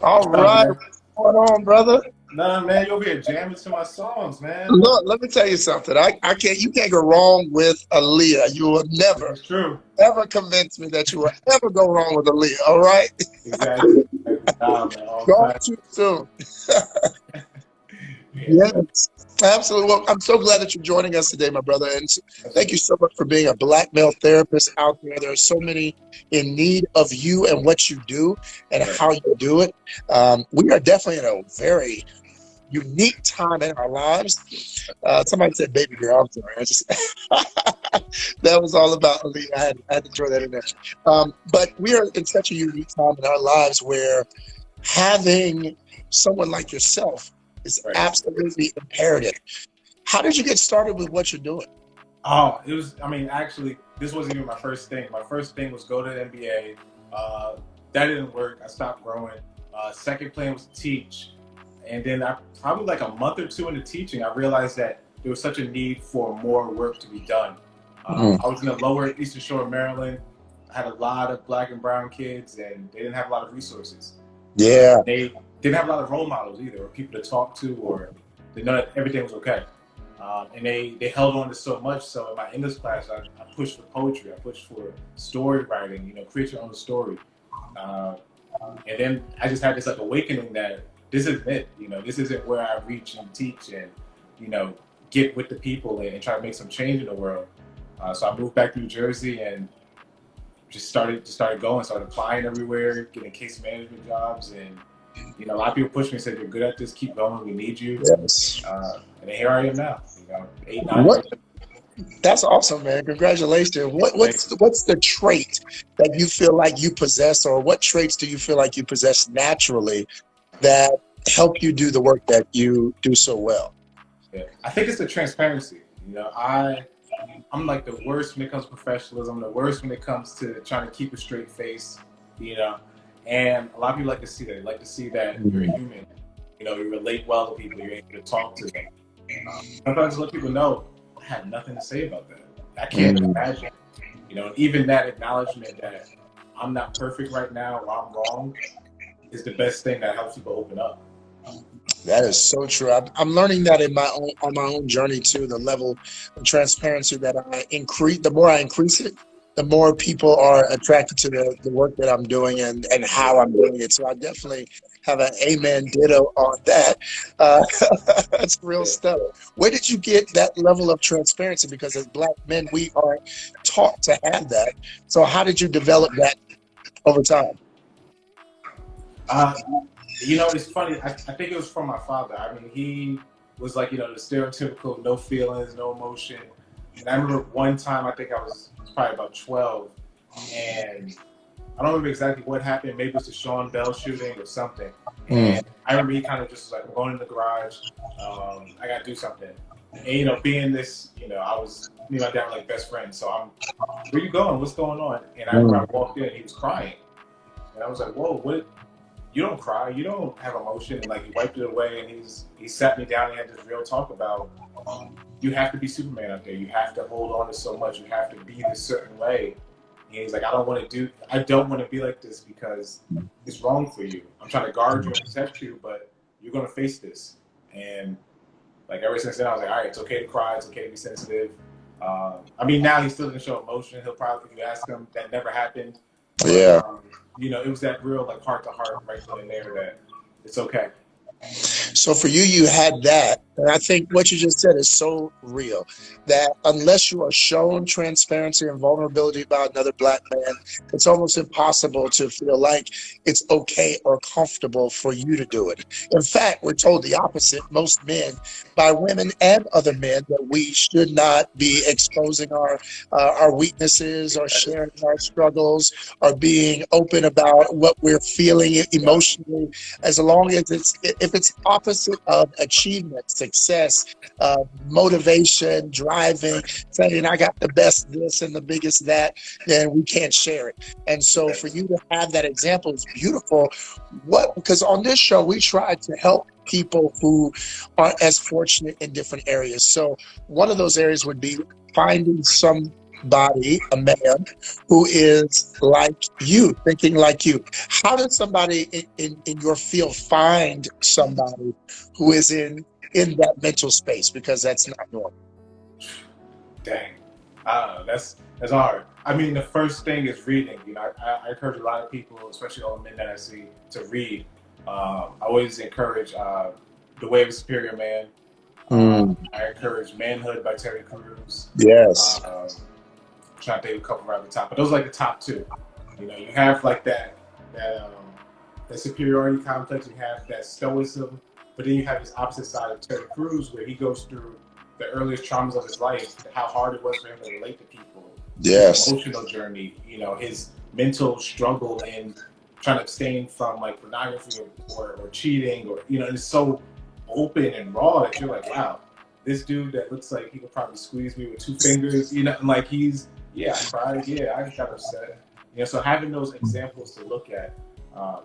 All right. Man. What's going on, brother? Nah, man, you over here jamming to my songs, man. Look, let me tell you something. I can't you can't go wrong with Aaliyah. You will This never, is true. ever convince me that you will ever go wrong with Aaliyah. All right? Exactly. Nah, man, all Gone time. too soon. Yeah, man. Yes. Absolutely. Well, I'm so glad that you're joining us today, my brother. And That's thank you so much for being a black male therapist out there. There are so many in need of you and what you do and right. how you do it. We are definitely in a very unique time in our lives. Somebody said baby girl. I'm sorry. I just that was all about Aaliyah. I had to throw that in there. But we are in such a unique time in our lives where having someone like yourself is Right. absolutely imperative. How did you get started with what you're doing? Oh, it was. I mean, actually, this wasn't even my first thing. My first thing was go to the NBA. That didn't work. I stopped growing. Second plan was to teach, and then I probably like a month or two into teaching, I realized that there was such a need for more work to be done. Mm. I was in the lower Eastern Shore of Maryland. I had a lot of black and brown kids, and they didn't have a lot of resources. Yeah. They didn't have a lot of role models either, or people to talk to, or they know that everything was okay. And they held on to so much. So in my English class, I pushed for poetry. I pushed for story writing. Create your own story. Uh, and then I just had this like awakening that this isn't it. This isn't where I reach and teach and you know get with the people and try to make some change in the world. So I moved back to New Jersey and started going, started applying everywhere, getting case management jobs, and a lot of people pushed me and said, "You're good at this. Keep going. We need you." Yes. And then here I am now. 8, 9 What? years. That's awesome, man. Congratulations. Like, What's the trait that you feel like you possess, or what traits do you feel like you possess naturally that help you do the work that you do so well? yeah. I think it's the transparency. I'm like the worst when it comes to professionalism. The worst when it comes to trying to keep a straight face. You know, and a lot of people like to see that. They like to see that you're a human. You relate well to people. You're able to talk to them. Sometimes I let people know I had nothing to say about that. I can't Mm. imagine. Even that acknowledgement that I'm not perfect right now or I'm wrong is the best thing that helps people open up. That is so true. I'm learning that on my own journey too. The level of transparency that I increase, the more I increase it, the more people are attracted to the work that I'm doing and how I'm doing it. So I definitely have an amen ditto on that. Uh, that's real Yeah. stuff. Where did you get that level of transparency? Because as black men, we are taught to have that. So how did you develop that over time? Uh, it's funny. I think it was from my father. I mean, he was like, the stereotypical no feelings, no emotion. And I remember one time, I think I was probably about 12, and I don't remember exactly what happened. Maybe it was the Sean Bell shooting or something. Mm. And I remember he kind of just was like, I'm going in the garage. I got to do something. And, being this, I was, me and my dad were like best friends. So where you going? What's going on? And I remember I Mm. walked in and he was crying. And I was like, whoa, what? You don't cry. You don't have emotion. And like he wiped it away and he sat me down and had this real talk about you have to be Superman out there. You have to hold on to so much. You have to be this certain way. And he's like, I don't want to be like this because it's wrong for you. I'm trying to guard you and protect you, but you're going to face this. And like ever since then, I was like, all right, it's okay to cry. It's okay to be sensitive. I mean, now he still doesn't show emotion. He'll probably, if you ask him, that never happened. But, Yeah. it was that real like heart to heart right then and there that it's okay. So for you, you had that. And I think what you just said is so real that unless you are shown transparency and vulnerability by another black man, it's almost impossible to feel like it's okay or comfortable for you to do it. In fact, we're told the opposite, most men, by women and other men, that we should not be exposing our weaknesses or sharing our struggles or being open about what we're feeling Yeah. emotionally, as long as if it's opposite of achievement, success, motivation, driving, saying I got the best this and the biggest that, then we can't share it. And so for you to have that example is beautiful. Because on this show we try to help people who aren't as fortunate in different areas. So one of those areas would be finding some body, a man who is like you, thinking like you. How does somebody in your field find somebody who is in that mental space? Because that's not normal. Dang. I don't know. That's hard. I mean, the first thing is reading. You know, I encourage a lot of people, especially all the men that I see, to read. I always encourage The Way of a Superior Man. I encourage Manhood by Terry Crews. Yes. I'm trying to think of a couple right at the top, but those are like the top two. You know, you have like that superiority complex, you have that stoicism, but then you have this opposite side of Terry Crews where he goes through the earliest traumas of his life, how hard it was for him to relate to people, Yes. his emotional journey, you know, his mental struggle in trying to abstain from like pornography or cheating, or, you know, it's so open and raw that you're like, wow, this dude that looks like he could probably squeeze me with two fingers, you know, and like I cried, I got upset. You know, so having those examples to look at,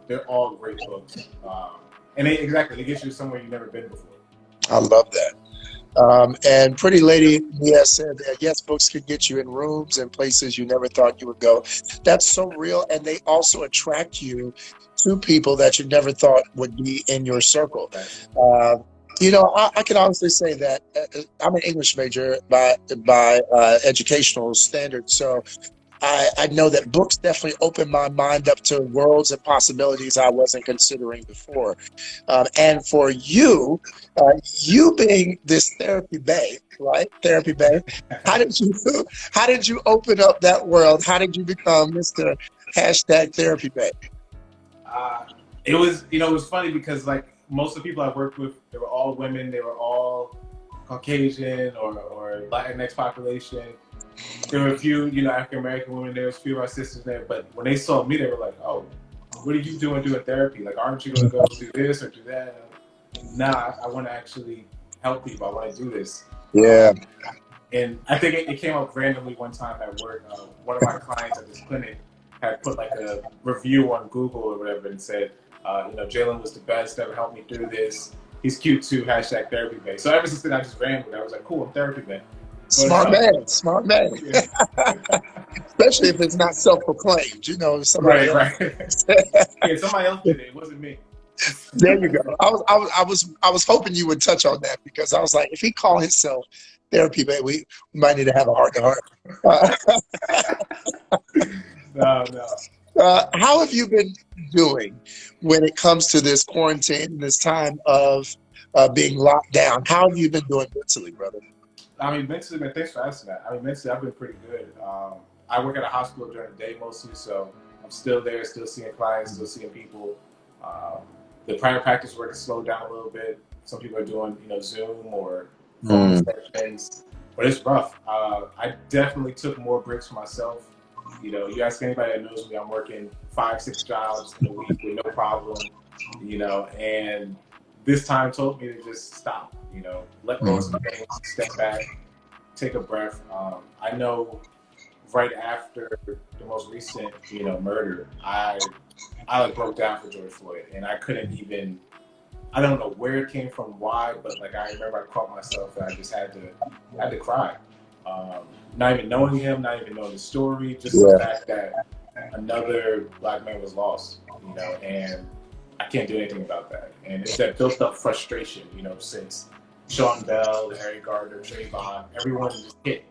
they're all great books. And they get you somewhere you've never been before. I love that. And Pretty Lady Mia said that, yes, books can get you in rooms and places you never thought you would go. That's so real. And they also attract you to people that you never thought would be in your circle. You know, I can honestly say that I'm an English major by educational standards. So I know that books definitely opened my mind up to worlds and possibilities I wasn't considering before. And for you, you being this therapy babe, right? Therapy babe. How did you open up that world? How did you become Mr. Hashtag Therapy Babe? It was funny because like most of the people I worked with, they were all women. They were all Caucasian or Latinx population. There were a few, you know, African American women. There was a few of our sisters there. But when they saw me, they were like, "Oh, what are you doing therapy? Like, aren't you going to go do this or do that?" Nah, I want to actually help people. I want to do this. Yeah. And I think it came up randomly one time at work. One of my clients at this clinic had put like a review on Google or whatever and said, you know, Jalen was the best, ever helped me through this. He's cute too, hashtag therapy babe. So ever since then, I just ran with it. I was like, cool, I'm therapy babe. Smart man. Yeah. Especially if it's not self-proclaimed, you know, somebody else. Yeah, somebody else did it. It wasn't me. There you go. I was hoping you would touch on that, because I was like, if he called himself therapy babe, we might need to have a heart-to-heart. No. How have you been doing when it comes to this quarantine, this time of being locked down? How have you been doing mentally, brother? I mean, mentally, man, thanks for asking that. I mean, mentally, I've been pretty good. I work at a hospital during the day mostly, so I'm still there, still seeing clients, still seeing people. The private practice work has slowed down a little bit. Some people are doing, you know, Zoom or phone sessions, but it's rough. I definitely took more breaks for myself. You know, you ask anybody that knows me, I'm working 5-6 jobs in a week with no problem, you know, and this time told me to just stop, you know, let go of some things, step back, take a breath. I know right after the most recent, you know, murder, I like broke down for George Floyd, and I couldn't even, I don't know where it came from, why, but like I remember I caught myself and I just had to cry. Not even knowing him, not even knowing the story, just the fact that another Black man was lost, you know, and I can't do anything about that. And it's that built up frustration, you know, since Sean Bell, Harry Gardner, Trayvon, everyone just hit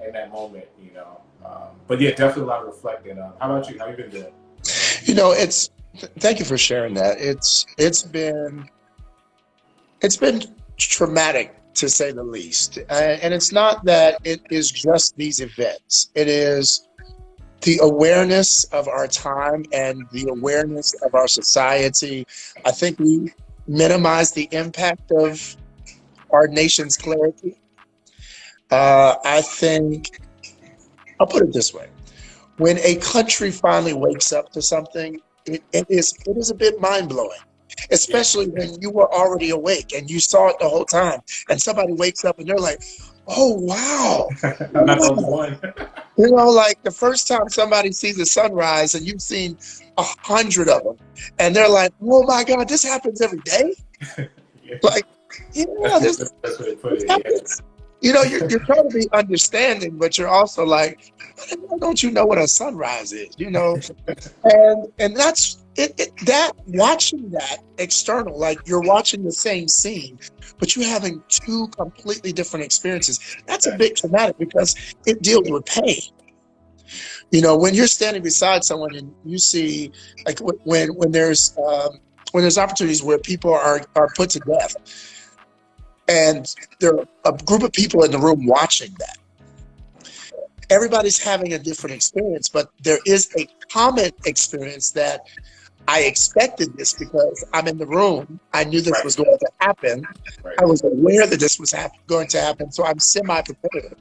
in that moment, you know. But yeah, definitely a lot of reflecting. How about you? How you been doing? You know, thank you for sharing that. It's been traumatic, to say the least. And it's not that it is just these events. It is the awareness of our time and the awareness of our society. I think we minimize the impact of our nation's clarity. I think, I'll put it this way. When a country finally wakes up to something, it is a bit mind-blowing. Especially when you were already awake and you saw it the whole time, and somebody wakes up and they're like, "Oh wow!" I'm not the only one. You know, like the first time somebody sees a sunrise and you've seen 100 of them, and they're like, "Oh my God, this happens every day!" Like, yeah, this happens. you're trying to be understanding, but you're also like, don't you know what a sunrise is? And that's it. That watching that external, like you're watching the same scene, but you're having two completely different experiences. That's a bit traumatic because it deals with pain. When you're standing beside someone and you see, like when there's opportunities where people are put to death, and there are a group of people in the room watching that. Everybody's having a different experience, but there is a common experience that I expected this because I'm in the room. I knew this was going to happen. I was aware that this was going to happen, so I'm semi-prepared.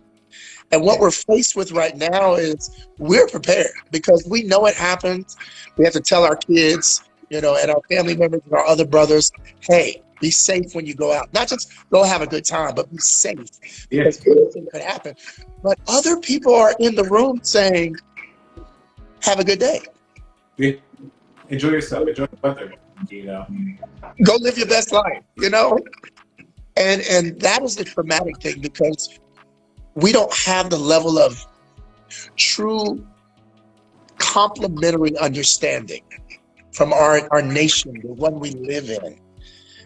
And what we're faced with right now is we're prepared because we know it happens. We have to tell our kids, and our family members and our other brothers, hey, be safe when you go out. Not just go have a good time, but be safe because anything could happen. But other people are in the room saying, have a good day. Yeah. Enjoy yourself. Enjoy the weather. Go live your best life. And that is the traumatic thing because we don't have the level of true complementary understanding from our nation, the one we live in,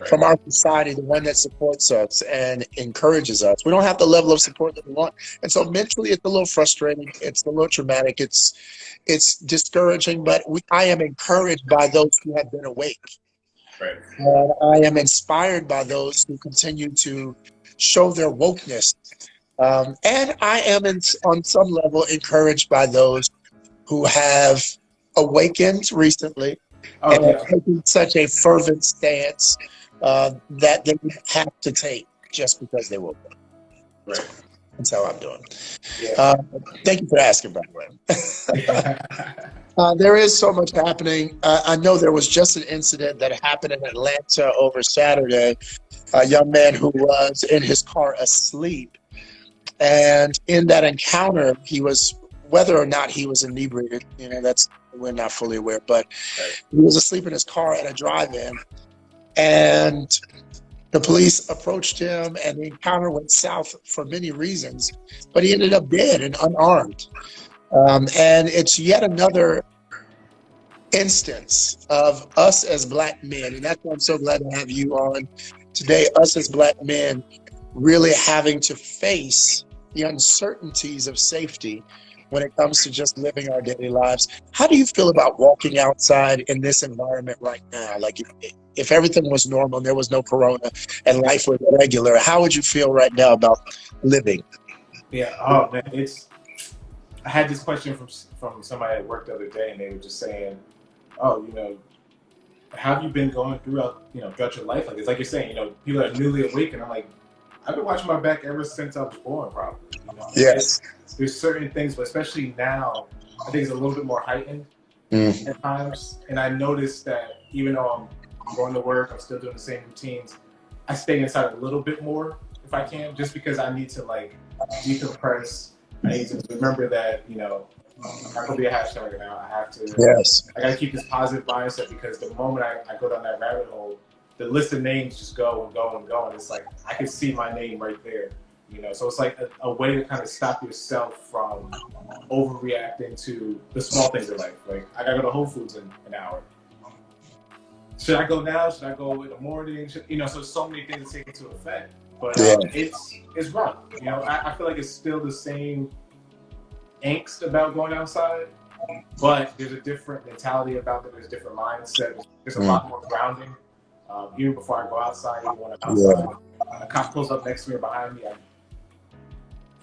from our society, the one that supports us and encourages us. We don't have the level of support that we want. And so mentally, it's a little frustrating. It's a little traumatic. It's discouraging, but I am encouraged by those who have been awake. Right. And I am inspired by those who continue to show their wokeness. And I am, on some level, encouraged by those who have awakened recently and have taken such a fervent stance that they have to take just because they woke up. Right. That's how I'm doing. Yeah. Thank you for asking, by the way. There is so much happening. I know there was just an incident that happened in Atlanta over Saturday. A young man who was in his car asleep. And in that encounter, whether or not he was inebriated, we're not fully aware, but he was asleep in his car at a drive-in. And the police approached him, and the encounter went south for many reasons, but he ended up dead and unarmed. And it's yet another instance of us as Black men, and that's why I'm so glad to have you on today, us as Black men really having to face the uncertainties of safety when it comes to just living our daily lives. How do you feel about walking outside in this environment right now? Like if everything was normal and there was no corona and life was regular, how would you feel right now about living? Yeah, oh man, I had this question from somebody at work the other day, and they were just saying, oh, how have you been going throughout your life? Like, it's like you're saying, people are newly awake, and I'm like, I've been watching my back ever since I was born, probably. Yes. There's certain things, but especially now, I think it's a little bit more heightened at times. And I noticed that even though I'm going to work, I'm still doing the same routines, I stay inside a little bit more if I can, just because I need to decompress. I need to remember that, I'm not gonna be a hashtag right now. I gotta keep this positive mindset because the moment I go down that rabbit hole, the list of names just go and go and go, and it's like I can see my name right there, So it's like a way to kind of stop yourself from overreacting to the small things in life. Like I gotta go to Whole Foods in an hour. Should I go now? Should I go in the morning? So there's so many things to take into effect. But it's rough. I feel like it's still the same angst about going outside, but there's a different mentality about it. There's a different mindset. There's a lot more grounding. Even before I go outside, even when I'm outside, a cop pulls up next to me or behind me.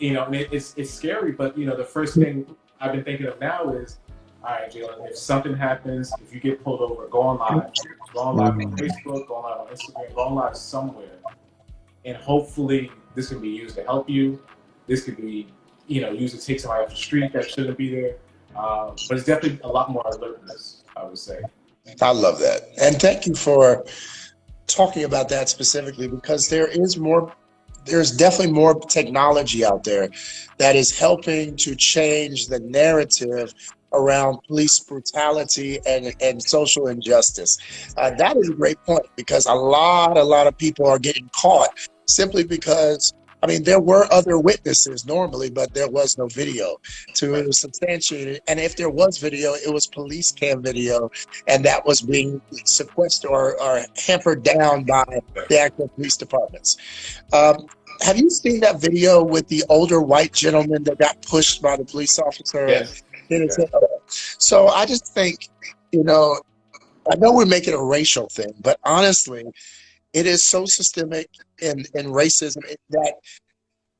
And it's scary. But the first thing I've been thinking of now is, all right, Jalen, if something happens, if you get pulled over, go on live on Facebook, go on live on Instagram, go on live somewhere, and hopefully this can be used to help you. This could be used to take somebody off the street that shouldn't be there. But it's definitely a lot more alertness, I would say. I love that. And thank you for talking about that specifically because there's definitely more technology out there that is helping to change the narrative around police brutality and social injustice. That is a great point because a lot of people are getting caught simply because I mean, there were other witnesses normally, but there was no video to substantiate it. And if there was video, it was police cam video, and that was being sequestered or hampered down by the actual police departments. Um, have you seen that video with the older white gentleman that got pushed by the police officer? Yes. And it's, so I just think, you know, I know we're making a racial thing, but honestly, it is so systemic in racism that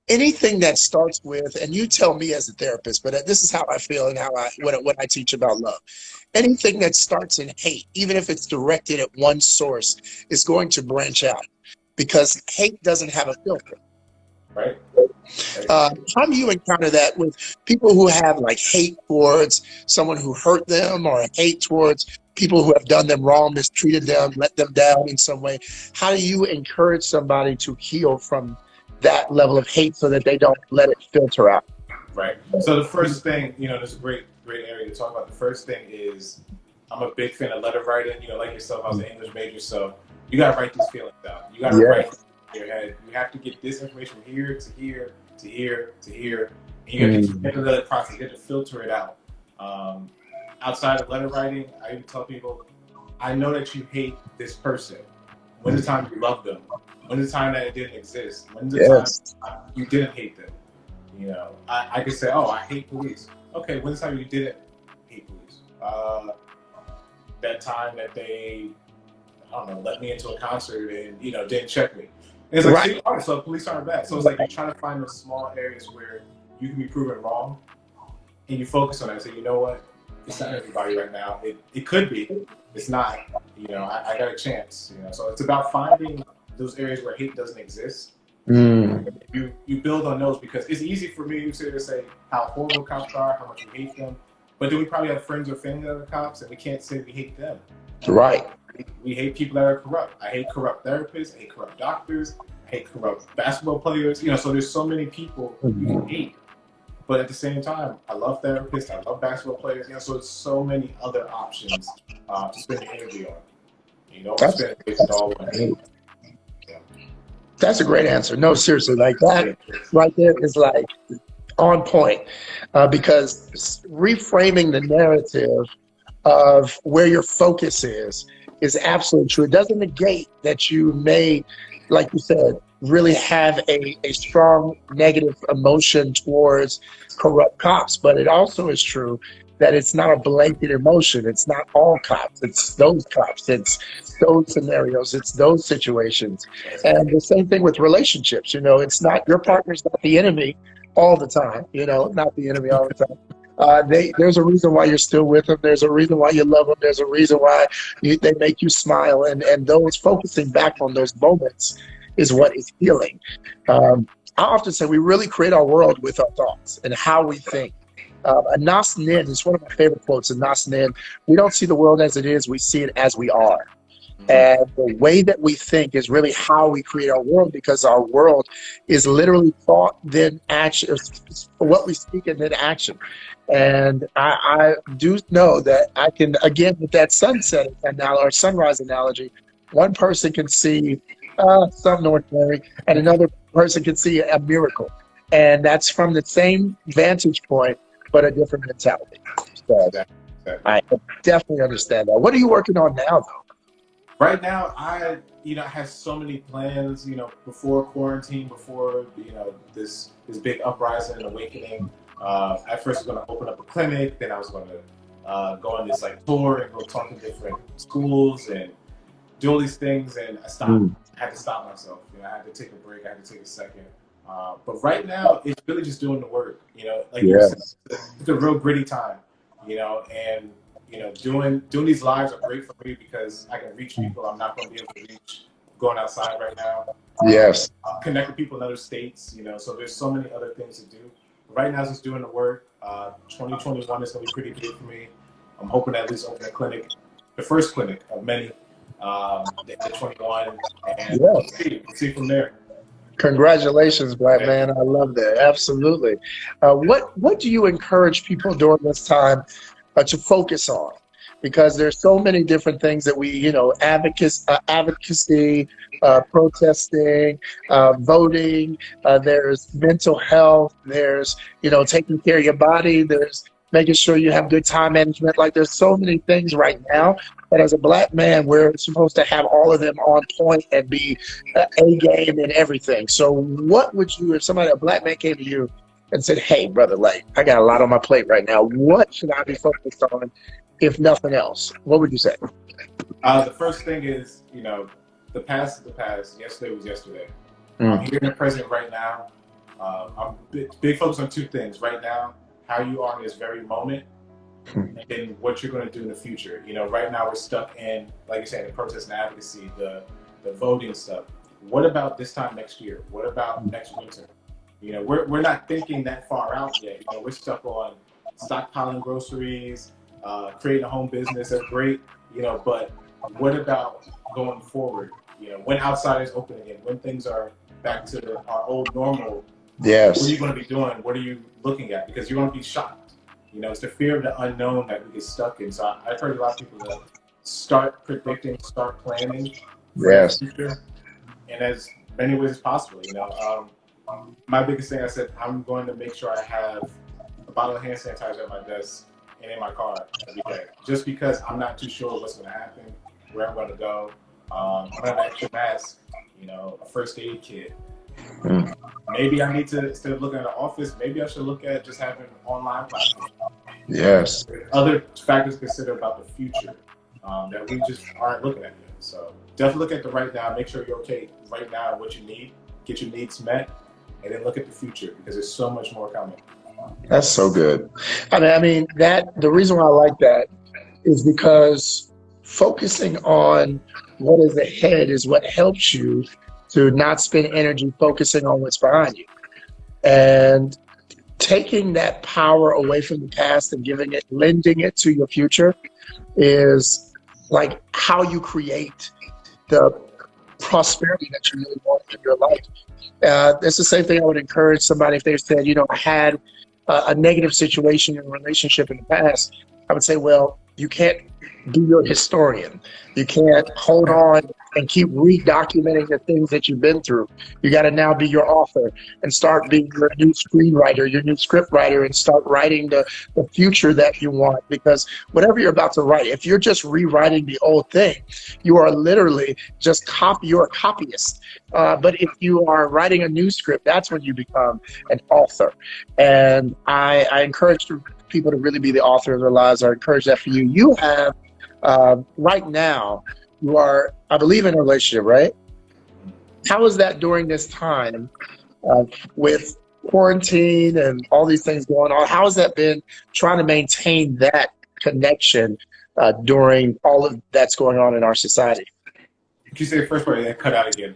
anything that starts with, and you tell me as a therapist, but this is how I feel and how when I teach about love. Anything that starts in hate, even if it's directed at one source, is going to branch out because hate doesn't have a filter. Right. How do you encounter that with people who have like hate towards someone who hurt them, or hate towards people who have done them wrong, mistreated them, let them down in some way? How do you encourage somebody to heal from that level of hate so that they don't let it filter out? Right. So the first thing, there's a great area to talk about. The first thing is, I'm a big fan of letter writing. Like yourself, I was an English major, so you got to write these feelings out. You got to write in your head. You have to get this information from here to here to here to here. And you have to let it process. You have to filter it out. Outside of letter writing, I even tell people, I know that you hate this person. When's the time you loved them? When's the time that it didn't exist? When's the time you didn't hate them? I could say, oh, I hate police. Okay, when's the time you didn't hate police? That time that they, I don't know, let me into a concert and, didn't check me. And it's like, see, all right, so police aren't bad. So it's like you're trying to find those small areas where you can be proven wrong, and you focus on it and say, you know what? It's not everybody right now. It could be. It's not. I got a chance. So it's about finding those areas where hate doesn't exist. You build on those, because it's easy for me to sit there and say how horrible cops are, how much we hate them. But then we probably have friends or family that are cops, and we can't say we hate them. Right. We hate people that are corrupt. I hate corrupt therapists. I hate corrupt doctors. I hate corrupt basketball players. So there's so many people you can hate. But at the same time, I love therapists. I love basketball players. So it's so many other options to spend your energy on. Spend it all on hate. That's a great answer. No, seriously, like that right there is like on point, because reframing the narrative of where your focus is absolutely true. It doesn't negate that you may, like you said, really have a strong negative emotion towards corrupt cops, but it also is true that it's not a blanket emotion. It's not all cops. It's those cops. It's those scenarios. It's those situations. And the same thing with relationships. It's not, your partner's not the enemy all the time. Not the enemy all the time. There's a reason why you're still with them. There's a reason why you love them. There's a reason why they make you smile. And those focusing back on those moments is what is healing. I often say we really create our world with our thoughts and how we think. Anas Nin is one of my favorite quotes. Anas Nin, we don't see the world as it is, we see it as we are. And the way that we think is really how we create our world, because our world is literally thought, then action, what we speak and then action. And I do know that I can, again, with that sunset analogy or sunrise analogy, one person can see some ordinary and another person can see a miracle. And that's from the same vantage point, but a different mentality. So I definitely understand that. What are you working on now, though? Right now, I have so many plans, before quarantine, before, this big uprising and awakening. At first I was going to open up a clinic, then I was going to go on this tour and go talk to different schools and do all these things, and I stopped. I had to stop myself. I had to take a break. I had to take a second. But right now, it's really just doing the work. You said, it's a real gritty time. And doing these lives are great for me because I can reach people I'm not going to be able to reach going outside right now. Yes. Connect with people in other states. So there's so many other things to do. Right now, it's just doing the work. 2021 is going to be pretty big for me. I'm hoping to at least open a clinic, the first clinic of many, at 21, and we'll see from there. Congratulations, Black man. I love that. Absolutely. What do you encourage people during this time to focus on? because there's so many different things that we, advocacy, protesting, voting. There's mental health. There's, taking care of your body. There's making sure you have good time management. Like there's so many things right now. But as a black man, we're supposed to have all of them on point and be a game in everything. So what would you, if somebody, a black man came to you and said, hey, brother, like I got a lot on my plate right now. What should I be focused on, if nothing else? What would you say? The first thing is, the past is the past. Yesterday was yesterday. I'm here in the present right now. I'm big focus on two things right now: how you are in this very moment, and then what you're going to do in the future. Right now we're stuck in, like you said, the protest and advocacy, the voting stuff. What about this time next year? What about next winter? We're not thinking that far out yet. We're stuck on stockpiling groceries, creating a home business. That's great, but what about going forward? When outside is open again, when things are back to our old normal, yes, what are you going to be doing? What are you looking at? Because you're going to be shocked. It's the fear of the unknown that we get stuck in. So I've heard a lot of people that start predicting, start planning for the future, and as many ways as possible. My biggest thing, I said, I'm going to make sure I have a bottle of hand sanitizer at my desk and in my car every day, just because I'm not too sure what's going to happen, where I'm going to go. I'm going to have an extra mask, a first aid kit. Maybe I need to, instead of looking at an office, maybe I should look at just having an online platform. Yes. Other factors to consider about the future that we just aren't looking at yet. So definitely look at the right now, make sure you're okay right now and what you need, get your needs met, and then look at the future because there's so much more coming. That's so good. I mean that the reason why I like that is because focusing on what is ahead is what helps you to not spend energy focusing on what's behind you. And taking that power away from the past and lending it to your future is like how you create the prosperity that you really want in your life. It's the same thing I would encourage somebody if they said, I had a negative situation in a relationship in the past. I would say, well, you can't be your historian. You can't hold on and keep redocumenting the things that you've been through. You got to now be your author and start being your new screenwriter, your new script writer, and start writing the future that you want. Because whatever you're about to write, if you're just rewriting the old thing, you are literally just you're a copyist. But if you are writing a new script, that's when you become an author. And I encourage people to really be the author of their lives. I encourage that for you. You have, right now, you are, I believe, in a relationship, right? How is that during this time with quarantine and all these things going on? How has that been trying to maintain that connection during all of that's going on in our society? Did you say the first part? That cut out again.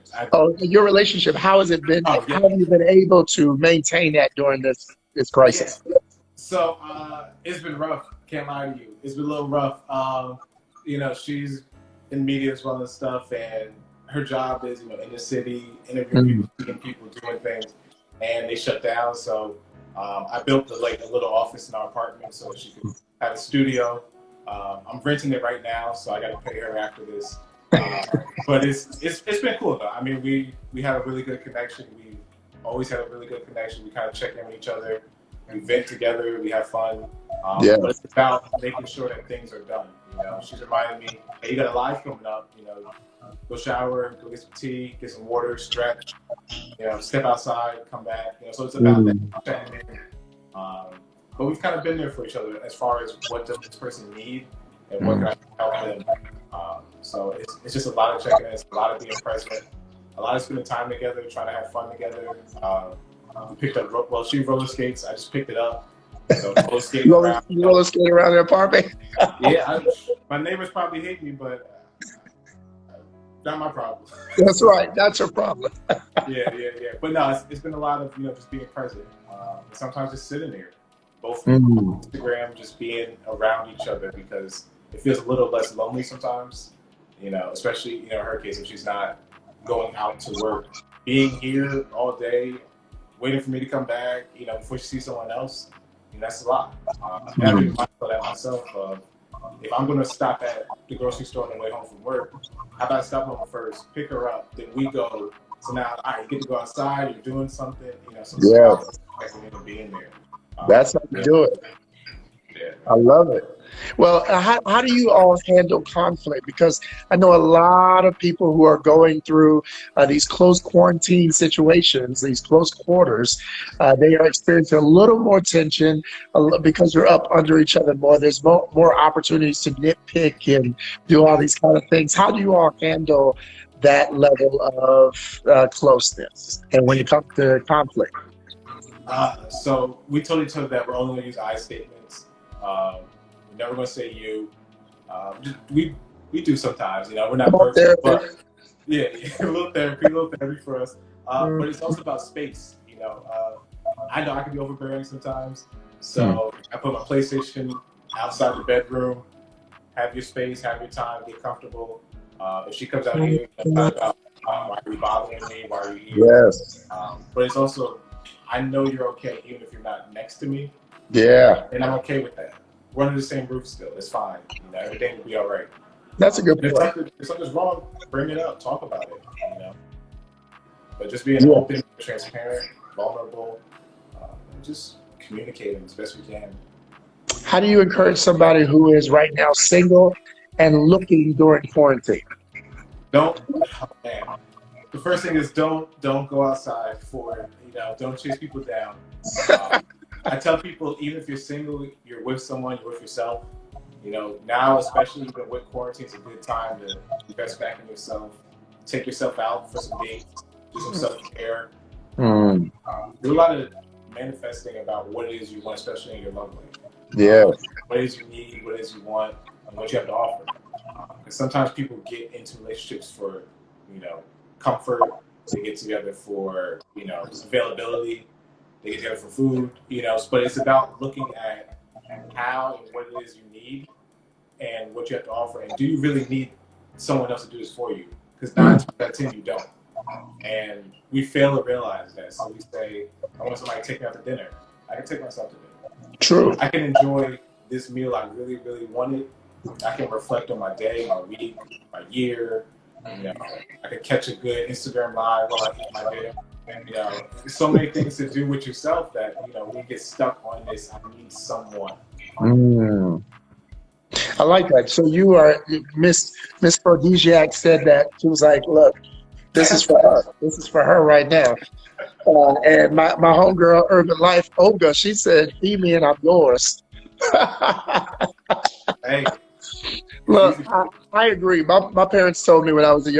Your relationship, how has it been? Oh, yeah. How have you been able to maintain that during this crisis? Yeah. So it's been rough. Can't lie to you. It's been a little rough. She's in media as well and stuff, and her job is, in the city, interviewing people, seeing people, doing things, and they shut down. So I built a little office in our apartment so she could have a studio. I'm renting it right now, so I got to pay her after this. But it's been cool though. I mean, we have a really good connection. We always had a really good connection. We kind of check in with each other. We vent together. We have fun. But it's about making sure that things are done. She's reminding me, hey, you got a live coming up. Go shower, go get some tea, get some water, stretch. Step outside, come back. So it's about that checking in. But we've kind of been there for each other as far as what does this person need and what can I help them. So it's just a lot of checking in. It's a lot of being present. A lot of spending time together, trying to have fun together. We picked up, she roller skates. I just picked it up. So roller skating around. You roller skate around the apartment? Yeah, my neighbors probably hate me, but not my problem. That's right. That's her problem. Yeah. But no, it's been a lot of just being present. Sometimes just sitting there, both on Instagram, just being around each other because it feels a little less lonely sometimes. Especially in her case, if she's not going out to work, being here all day, waiting for me to come back, before she sees someone else, that's a lot. And I've been mindful of that myself. if I'm going to stop at the grocery store on the way home from work, how about I stop home first, pick her up, then we go. So now, all right, you get to go outside, you're doing something, some Yeah, small like being there. that's how you Yeah, do it. yeah. I love it. Well, how do you all handle conflict? Because I know a lot of people who are going through these close quarantine situations, these close quarters. They are experiencing a little more tension because they're up under each other more. There's more opportunities to nitpick and do all these kind of things. How do you all handle that level of closeness? And when it comes to conflict? So we told each other that we're only going to use I statements. We're never going to say you. We do sometimes, we're Come not on, perfect, but therapist. yeah, a little therapy for us. But it's also about space. I know I can be overbearing sometimes, so I put my PlayStation outside the bedroom. Have your space, have your time, get comfortable. If she comes out here, talk about why are you bothering me? Why are you here? Yes. But it's also, I know you're okay, even if you're not next to me, Yeah. and I'm okay with that. We're under the same roof still. It's fine. Everything will be all right. That's a good point. If something's wrong, bring it up, talk about it. But just being Yeah. open, transparent, vulnerable, and just communicating as best we can. How do you encourage somebody who is right now single and looking during quarantine? Don't, oh man. The first thing is don't go outside for don't chase people down. I tell people, even if you're single, you're with someone, you're with yourself. Now especially even with quarantine, it's a good time to invest back in yourself. Take yourself out for some dates, do some self-care. Mm, Do a lot of manifesting about what it is you want, especially in your love life. yeah. What it is you need, what it is you want, and what you have to offer. Because sometimes people get into relationships for, comfort. They get together for, availability. They get together for food, But it's about looking at how and what it is you need and what you have to offer. And do you really need someone else to do this for you? Because 9 times out of 10, you don't. And we fail to realize that. So we say, I want somebody to take me out to dinner. I can take myself to dinner. True. I can enjoy this meal I really, really wanted. I can reflect on my day, my week, my year. I can catch a good Instagram live while I eat my dinner. There's so many things to do with yourself that, we get stuck on this, I need someone. Mm. I like that. So you are Miss Prodisiac said that she was like, look, this is for her. This is for her right now. And my homegirl, Urban Life, Olga, she said, "He, me, and I'm yours." Hey, it's Look, easy. I agree. My parents told me when I was a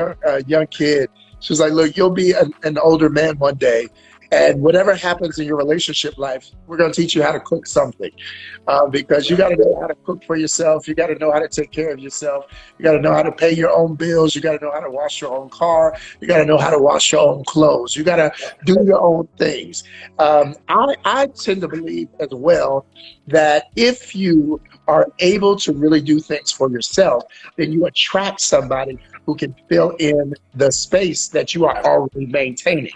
young kid, she was like, "Look, you'll be an older man one day, and whatever happens in your relationship life, we're going to teach you how to cook something, because you got to know how to cook for yourself. You got to know how to take care of yourself. You got to know how to pay your own bills. You got to know how to wash your own car. You got to know how to wash your own clothes. You got to do your own things." I tend to believe as well that if you are able to really do things for yourself, then you attract somebody who can fill in the space that you are already maintaining.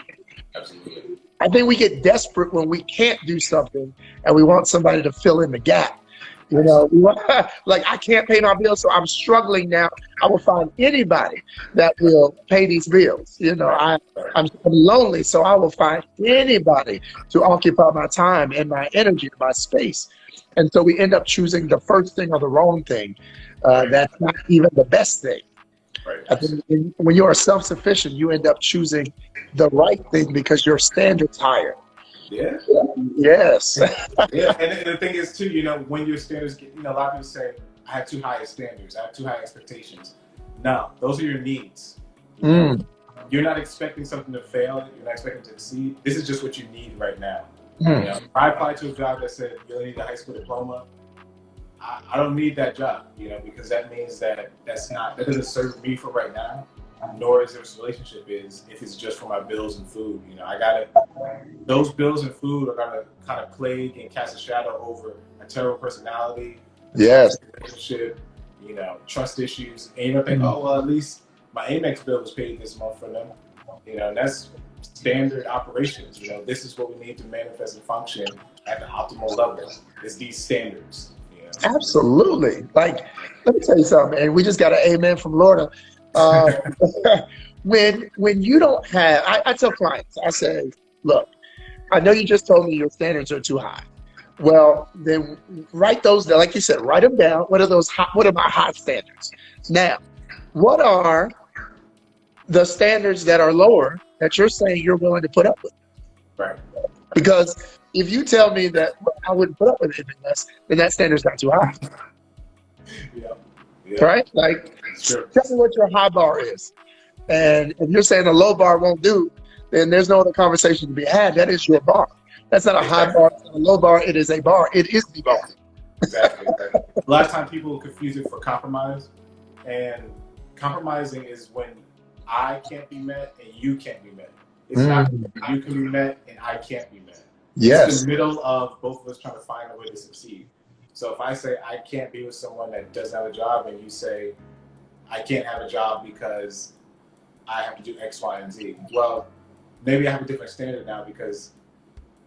Absolutely. I think we get desperate when we can't do something and we want somebody to fill in the gap. Like I can't pay my bills, so I'm struggling now. I will find anybody that will pay these bills. Right. I'm lonely, so I will find anybody to occupy my time and my energy, my space. And so we end up choosing the first thing or the wrong thing. Right. That's not even the best thing. Right. I think when you are self-sufficient, you end up choosing the right thing because your standards higher. Yeah. Yes. Yeah. And the thing is too, when your standards get, a lot of people say, I have too high standards, I have too high expectations. No, those are your needs. Mm, You're not expecting something to fail. You're not expecting to succeed. This is just what you need right now. mm. If I applied to a job that said you only need a high school diploma, I don't need that job, because that means that doesn't serve me for right now, nor is this relationship is if it's just for my bills and food. Those bills and food are gonna kind of plague and cast a shadow over a terrible personality, a Yes. toxic relationship, trust issues, and you think, oh well, at least my Amex bill was paid this month for them. And that's standard operations. This is what we need to manifest and function at the optimal level. Is these standards. Absolutely. Like, let me tell you something, and we just got an amen from Lorna. Uh, when you don't have, I tell clients, I say, look, I know you just told me your standards are too high. Well, then write those down. Like you said, write them down. What are those high, what are my high standards? Now, what are the standards that are lower that you're saying you're willing to put up with? Right. Because if you tell me that "Look, I wouldn't put up with anything less, then that standard's not too high, Yeah. Yeah. right? Like, It's true. tell me what your high bar is. And if you're saying a low bar won't do, then there's no other conversation to be had. That is your bar. That's not a high Exactly. bar, it's not a low bar. It is a bar. It is the bar. Exactly. Exactly. A lot of times people confuse it for compromise, and compromising is when I can't be met and you can't be met. It's not Mm, you can be met and I can't be met. It's yes. the middle of both of us trying to find a way to succeed. So if I say I can't be with someone that doesn't have a job, and you say I can't have a job because I have to do X, Y, and Z. Well, maybe I have a different standard now because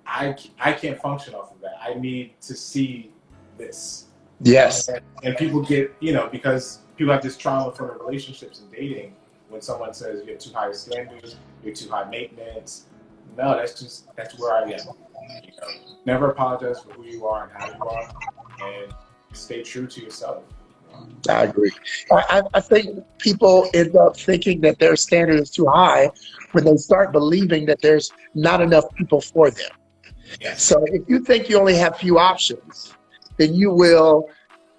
I can't function off of that. I need to see this. Yes. And people get, because people have this trauma from their relationships and dating. When someone says you have too high a standards, you're too high maintenance. No, that's where I am. Never apologize for who you are and how you are, and stay true to yourself. I agree. I think people end up thinking that their standard is too high when they start believing that there's not enough people for them. Yes. So if you think you only have few options, then you will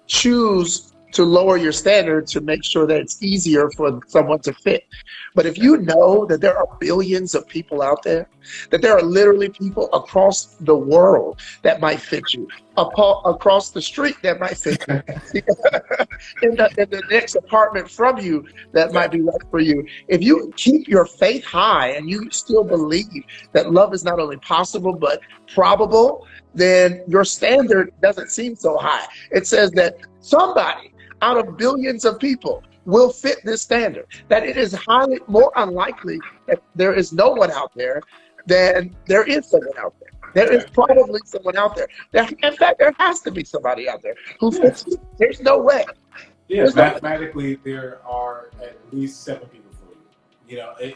choose to lower your standard to make sure that it's easier for someone to fit. But if you know that there are billions of people out there, that there are literally people across the world that might fit you, across the street that might fit you, in the next apartment from you that might be right for you. If you keep your faith high and you still believe that love is not only possible but probable, then your standard doesn't seem so high. It says that somebody out of billions of people will fit this standard, that it is highly more unlikely that there is no one out there than there is someone out there. There is probably someone out there. In fact, there has to be somebody out there who fits you. There's no way. Yeah, There's no way. mathematically, there are at least 7 people for you.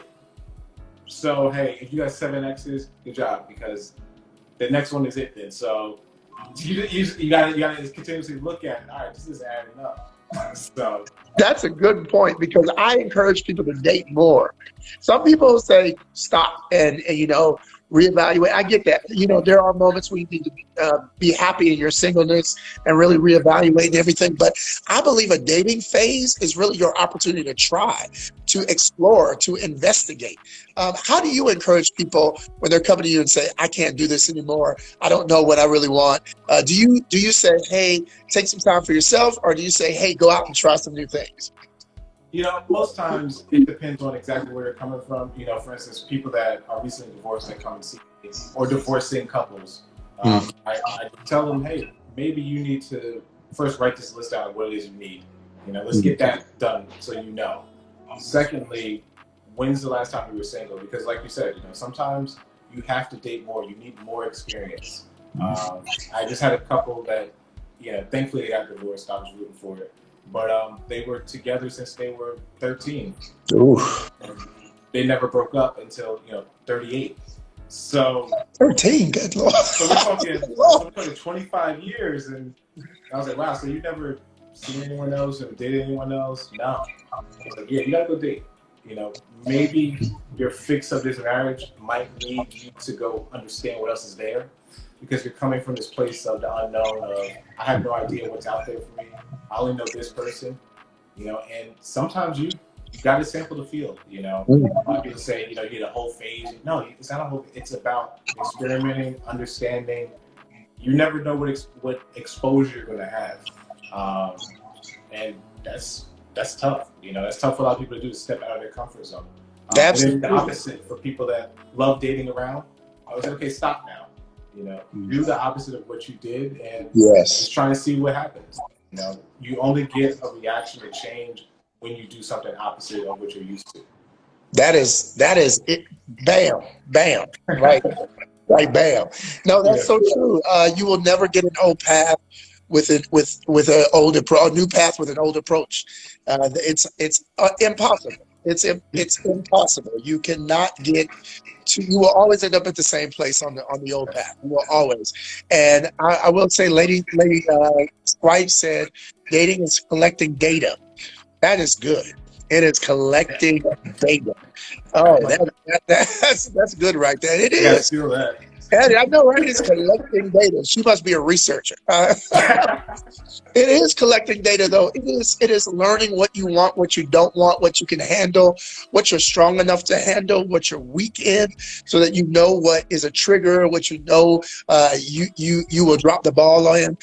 So hey, if you got 7 X's, good job, because the next one is it then. So you gotta continuously look at it. All right, this is adding up. So That's a good point because I encourage people to date more. Some people say stop and reevaluate. I get that. There are moments where you need to be happy in your singleness and really reevaluate everything. But I believe a dating phase is really your opportunity to try, to explore, to investigate. How do you encourage people when they're coming to you and say, "I can't do this anymore. I don't know what I really want"? Do you say, "Hey, take some time for yourself," or do you say, "Hey, go out and try some new things"? most times it depends on exactly where they're coming from. For instance, people that are recently divorced that come and see me, or divorcing couples. I tell them, hey, maybe you need to first write this list out of what it is you need. Let's get that done so you know. Secondly, when's the last time you were single? Because like you said, sometimes you have to date more. You need more experience. I just had a couple that, thankfully they got divorced. I was rooting for it. But they were together since they were 13. Oof. They never broke up until 38. So 13, good Lord. so we're talking 25 years, and I was like, wow. So you never seen anyone else or dated anyone else? No. I was like, yeah, you gotta go date. Maybe your fix of this marriage might need you to go understand what else is there, because you're coming from this place of the unknown of I have no idea what's out there for me. I only know this person, and sometimes you got to sample the field. A lot of people say, you get a whole phase. No, it's not a whole. It's about experimenting, understanding. You never know what exposure you're going to have, and that's tough. That's tough for a lot of people to do, to step out of their comfort zone. And then the opposite for people that love dating around. I was like, okay, stop now. Do the opposite of what you did, and just trying to see what happens. You only get a reaction to change when you do something opposite of what you're used to. That is it. Bam, bam, right, right, bam. No, that's so true. You will never get an old path with it with an a new path with an old approach. It's impossible. It's impossible. You cannot get to. You will always end up at the same place on the old path. You will always. And I will say, Lady White said, dating is collecting data. That is good. It is collecting data. Oh, that's good right there. It I gotta is. steal that. I know, right? It's collecting data. She must be a researcher. It is collecting data, though. It is learning what you want, what you don't want, what you can handle, what you're strong enough to handle, what you're weak in, so that you know what is a trigger, what you know you will drop the ball on,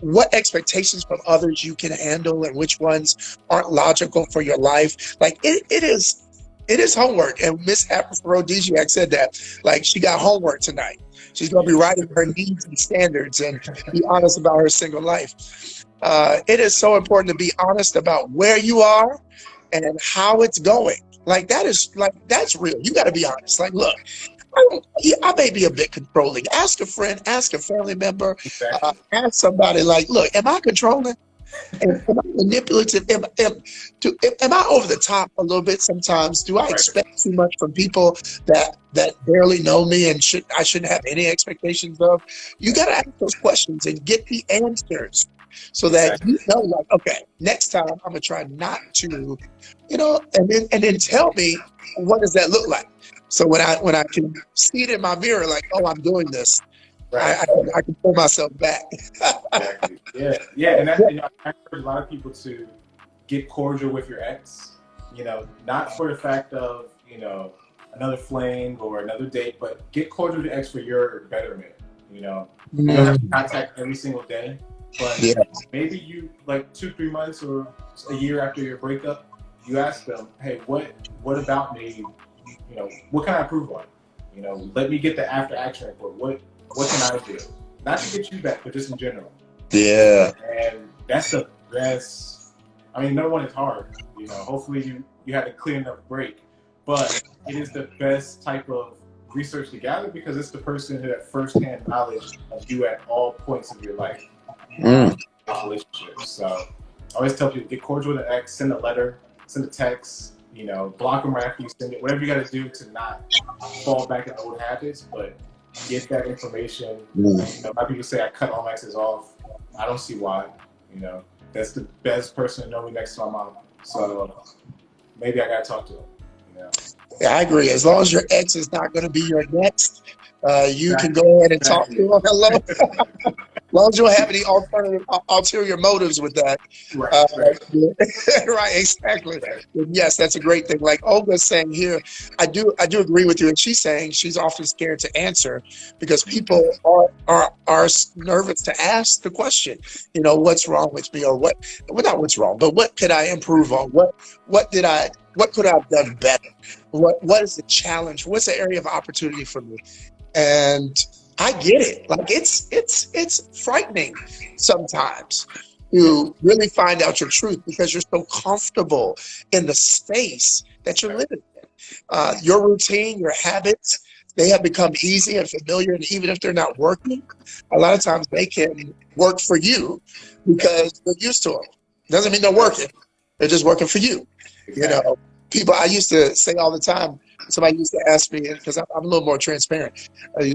what expectations from others you can handle, and which ones aren't logical for your life. Like it is. It is homework, and Miss Aphrodisiac said that. Like she got homework tonight. She's going to be writing her needs and standards and be honest about her single life. It is so important to be honest about where you are and how it's going. That's real. You got to be honest. Like, look, I may be a bit controlling. Ask a friend, ask a family member, Exactly. ask somebody. Like, look, am I controlling? Am I manipulative? Am I over the top a little bit sometimes? Do I Right. expect too much from people that barely know me and I shouldn't have any expectations of? You got to ask those questions and get the answers so that Exactly. you know, like, okay, next time I'm gonna try not to, and then tell me, what does that look like? So when I can see it in my mirror, like, oh, I'm doing this, Right. I can pull myself back. Exactly. Yeah. Yeah. And that, I encourage a lot of people to get cordial with your ex. Not for the fact of another fling or another date, but get cordial with your ex for your betterment. You don't have to contact every single day, but Yeah. maybe you like 2-3 months or a year after your breakup, you ask them, hey, what about me? What can I improve on? Let me get the after action report. What can I do? Not to get you back, but just in general. Yeah. And that's the best. I mean, number one, it's hard. Hopefully you had a clear enough break, but it is the best type of research to gather because it's the person who had firsthand knowledge of you at all points of your life, relationships. So I always tell people, get cordial with an ex, send a letter, send a text, block them right after you send it, whatever you got to do to not fall back in old habits, but get that information. A lot of people say I cut all my exes off. I don't see why. That's the best person to know me next to my mom. So maybe I gotta talk to him. Yeah, I agree. As long as your ex is not going to be your next, you can Exactly. go ahead and talk to Exactly. him. Hello. As long as you don't have any ulterior motives with that. Right. Right, exactly. Yes, that's a great thing. Like Olga's saying here, I do agree with you. And she's saying she's often scared to answer because people are nervous to ask the question. What's wrong with me, or well, not what's wrong, but what could I improve on? What could I have done better? What is the challenge? What's the area of opportunity for me? And I get it. Like it's frightening sometimes to really find out your truth because you're so comfortable in the space that you're living in. Your routine, your habits, they have become easy and familiar. And even if they're not working, a lot of times they can work for you because you're used to them. Doesn't mean they're working. They're just working for you. Exactly. People, I used to say all the time, somebody used to ask me, because I'm a little more transparent. They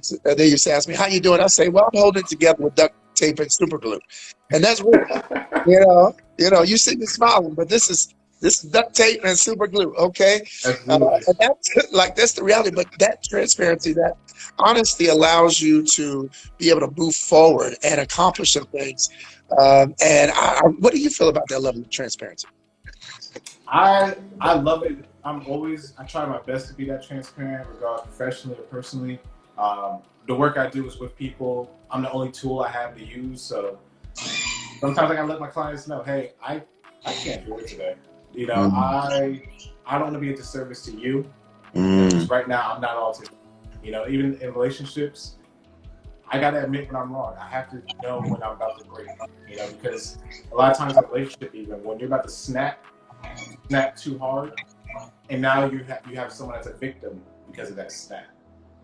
used to ask me, how you doing? I say, well, I'm holding it together with duct tape and super glue. And that's real. You see me smiling, but this is duct tape and super glue, okay? Absolutely. And that's the reality. But that transparency, that honesty allows you to be able to move forward and accomplish some things. What do you feel about that level of transparency? I love it. I try my best to be that transparent, regardless professionally or personally. The work I do is with people. I'm the only tool I have to use, so sometimes I gotta let my clients know, hey, I can't do it today. I don't want to be a disservice to you. Because right now I'm not all to. Even in relationships, I gotta admit when I'm wrong. I have to know when I'm about to break. Because a lot of times in a relationship, even when you're about to snap too hard, and now you have someone as a victim because of that snap.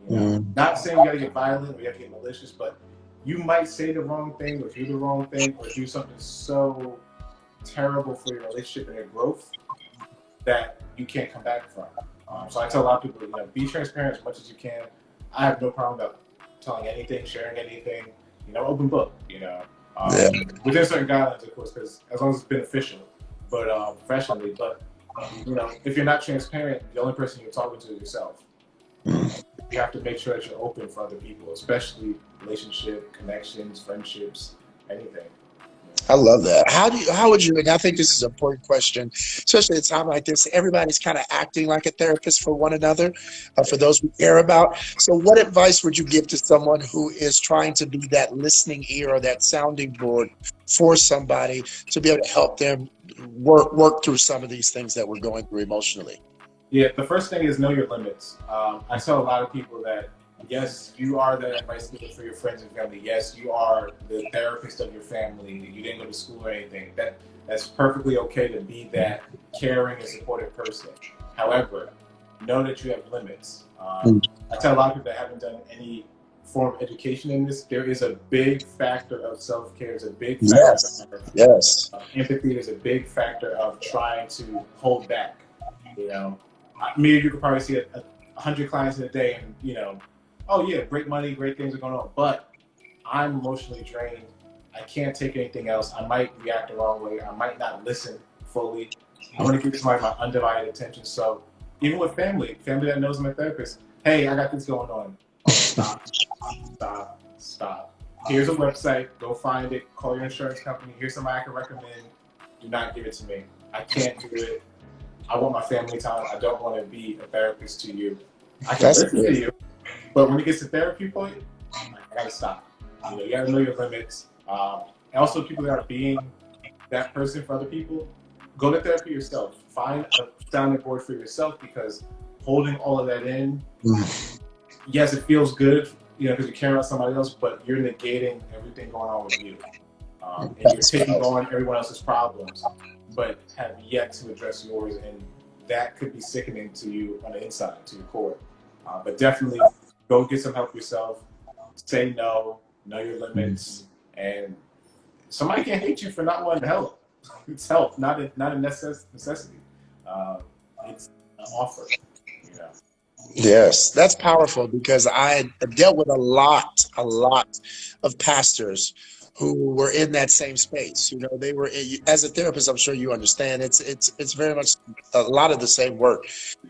Not saying you gotta get violent or you have to get malicious, but you might say the wrong thing or do the wrong thing or do something so terrible for your relationship and your growth that you can't come back from. So I tell a lot of people, be transparent as much as you can. I have no problem about telling anything, sharing anything, open book, Yeah. within certain guidelines, of course, because as long as it's beneficial, but professionally. But if you're not transparent, the only person you're talking to is yourself. You have to make sure that you're open for other people, especially relationship, connections, friendships, anything. I love that. How would you, and I think this is an important question, especially at a time like this, everybody's kind of acting like a therapist for one another, for those we care about. So what advice would you give to someone who is trying to be that listening ear or that sounding board for somebody to be able to help them work through some of these things that we're going through emotionally? Yeah, the first thing is know your limits. I tell a lot of people that yes, you are the advice giver for your friends and family. Yes, you are the therapist of your family. You didn't go to school or anything. That's perfectly okay to be that caring and supportive person. However, know that you have limits. I tell a lot of people that haven't done any form of education in this. There is a big factor of self-care. There's a big factor Yes. of Yes. empathy. There's a big factor of trying to hold back. Me and you could probably see 100 clients in a day, and oh yeah, great money, great things are going on, but I'm emotionally drained. I can't take anything else. I might react the wrong way. I might not listen fully. I want to give somebody my undivided attention. So even with family that knows I'm a therapist, hey, I got this going on. Oh, stop. Here's a website. Go find it. Call your insurance company. Here's somebody I can recommend. Do not give it to me. I can't do it. I want my family time. I don't want to be a therapist to you. I can listen to you, but when it gets to therapy point, I gotta stop. You gotta know your limits. And also, people that are being that person for other people, go to therapy yourself. Find a sounding board for yourself, because holding all of that in, yes, it feels good, because you're caring about somebody else, but you're negating everything going on with you. And you're taking on everyone else's problems, but have yet to address yours, and that could be sickening to you on the inside, to your core. But definitely go get some help yourself. Say no, know your limits, and somebody can't hate you for not wanting to help. It's help, not a necessity. It's an offer. Yes, that's powerful, because I dealt with a lot of pastors who were in that same space. They were, as a therapist, I'm sure you understand, it's very much a lot of the same work.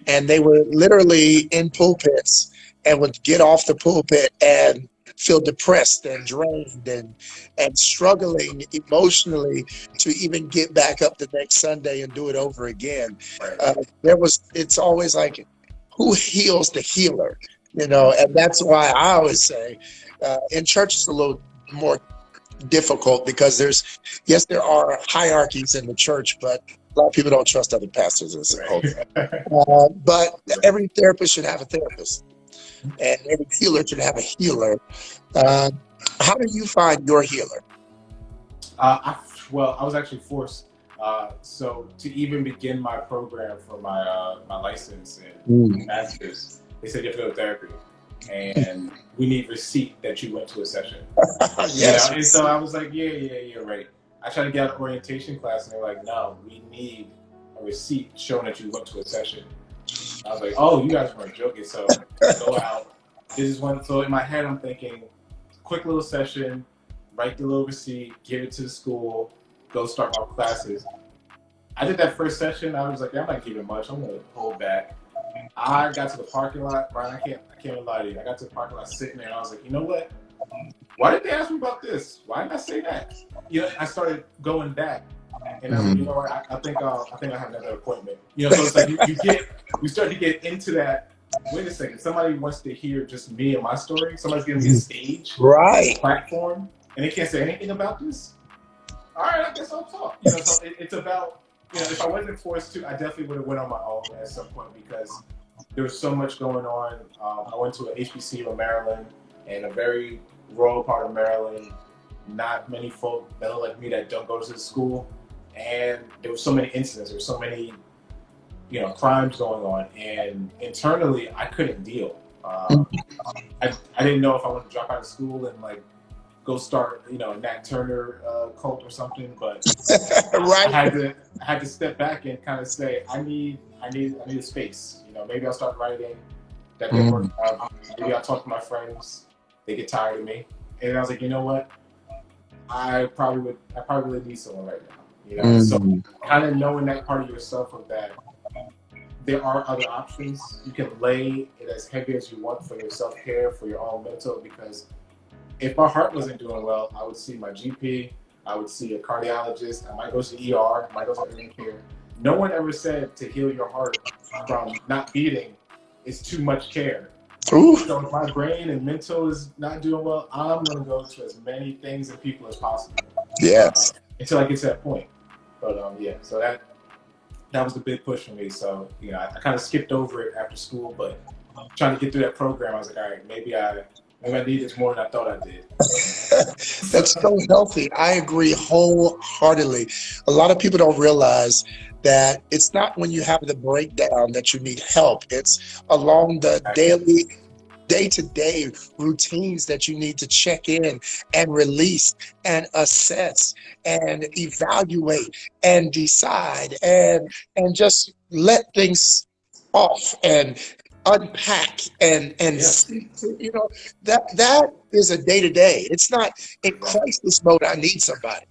And they were literally in pulpits and would get off the pulpit and feel depressed and drained and struggling emotionally to even get back up the next Sunday and do it over again. Right. It's always like, who heals the healer? And that's why I always say, in church it's a little more difficult, because there are hierarchies in the church, but a lot of people don't trust other pastors as a whole. But every therapist should have a therapist, and every healer should have a healer. How do you find your healer? I was actually forced. So to even begin my program for my license and master's, they said you have to go to therapy, and we need receipt that you went to a session. Yes. And so I was like, yeah, right. I tried to get out of orientation class, and they're like, no, we need a receipt showing that you went to a session. I was like, oh, you guys weren't joking. So go out. This is one. So in my head, I'm thinking, quick little session, write the little receipt, give it to the school, go start my classes. I did that first session. I was like, I'm not giving much. I'm gonna hold back. I got to the parking lot, Brian. I can't lie to you. I got to the parking lot sitting there, and I was like, you know what? Why did they ask me about this? Why didn't I say that? I started going back, and I was like, you know what? I think I have another appointment. So it's like you start to get into that. Wait a second. Somebody wants to hear just me and my story. Somebody's giving me a stage, Right, a platform, and they can't say anything about this. All right, I guess I'll talk. So it's about, if I wasn't forced to, I definitely would have went on my own at some point, because there was so much going on. I went to an HBCU in Maryland, and a very rural part of Maryland. Not many folk that look like me that don't go to the school, and there were so many incidents. There were so many, crimes going on, and internally I couldn't deal. I didn't know if I wanted to drop out of school and go start, a Nat Turner cult or something. But Right. I had to step back and kind of say, I need a space. Maybe I'll start writing. That didn't work out. Maybe I'll talk to my friends. They get tired of me, and I was like, you know what? I probably really need someone right now. So kind of knowing that part of yourself of that there are other options. You can lay it as heavy as you want for your self-care, for your own mental, because if my heart wasn't doing well, I would see my GP, I would see a cardiologist, I might go to the ER, I might go to urgent care. No one ever said to heal your heart from not beating is too much care. Ooh. So if my brain and mental is not doing well, I'm going to go to as many things and people as possible. Yes. Until I get to that point. But so that was the big push for me. So, I kind of skipped over it after school, but trying to get through that program, I was like, all right, maybe I need this more than I thought I did. That's so healthy. I agree wholeheartedly. A lot of people don't realize that it's not when you have the breakdown that you need help. It's along the daily, day-to-day routines that you need to check in and release and assess and evaluate and decide and just let things off and unpack and that is a day-to-day. It's not in crisis mode. I need somebody.